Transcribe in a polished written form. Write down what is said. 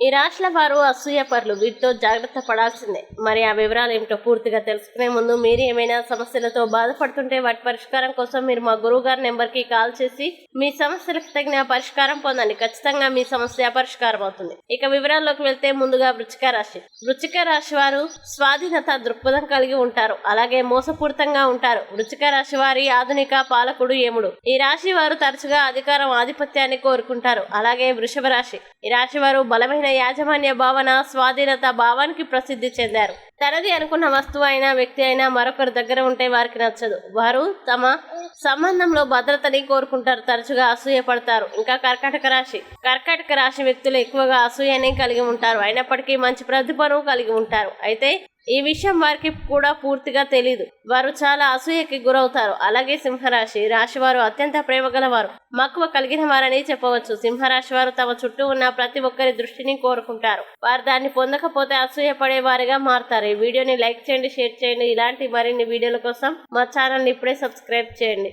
ఈ రాశుల వారు అసూయపరులు, వీటితో జాగ్రత్త పడాల్సిందే. మరి ఆ వివరాలు ఏమిటో పూర్తిగా తెలుసుకునే ముందు మీరు ఏమైనా సమస్యలతో బాధపడుతుంటే వాటి పరిష్కారం కోసం మీరు మా గురువు గారి నెంబర్కి కాల్ చేసి మీ సమస్యలకు తగిన పరిష్కారం పొందండి. ఖచ్చితంగా మీ సమస్య పరిష్కారం అవుతుంది. ఇక వివరాల్లోకి వెళ్తే ముందుగా వృశ్చిక రాశి. వృశ్చిక రాశి వారు స్వాధీనత దృక్పథం కలిగి ఉంటారు, అలాగే మోసపూరితంగా ఉంటారు. వృశ్చిక రాశి వారి ఆధునిక పాలకుడు యముడు. ఈ రాశి వారు తరచుగా అధికారం, ఆధిపత్యాన్ని కోరుకుంటారు. అలాగే వృషభ రాశి. ఈ రాశి వారు బలమైన యాజమాన్య భావన, స్వాధీనత భావానికి ప్రసిద్ధి చెందారు. తనది అనుకున్న వస్తువు అయినా, వ్యక్తి అయినా మరొకరి దగ్గర ఉంటే వారికి నచ్చదు. వారు తమ సంబంధంలో భద్రతని కోరుకుంటారు, తరచుగా అసూయ పడతారు. ఇంకా కర్కాటక రాశి. కర్కాటక రాశి వ్యక్తులు ఎక్కువగా అసూయని కలిగి ఉంటారు, అయినప్పటికీ మంచి ప్రతిభను కలిగి ఉంటారు. అయితే ఈ విషయం వారికి కూడా పూర్తిగా తెలీదు. వారు చాలా అసూయకి గురవుతారు. అలాగే సింహరాశి. రాశి వారు అత్యంత ప్రేమ గలవారు, మక్కువ కలిగిన వారని చెప్పవచ్చు. సింహరాశి వారు తమ చుట్టూ ఉన్న ప్రతి ఒక్కరి దృష్టిని కోరుకుంటారు. వారు దాన్ని పొందకపోతే అసూయ పడే వారిగా మారుతారు. ఈ వీడియోని లైక్ చేయండి, షేర్ చేయండి. ఇలాంటి మరిన్ని వీడియోల కోసం మా ఛానల్ని ఇప్పుడే సబ్స్క్రైబ్ చేయండి.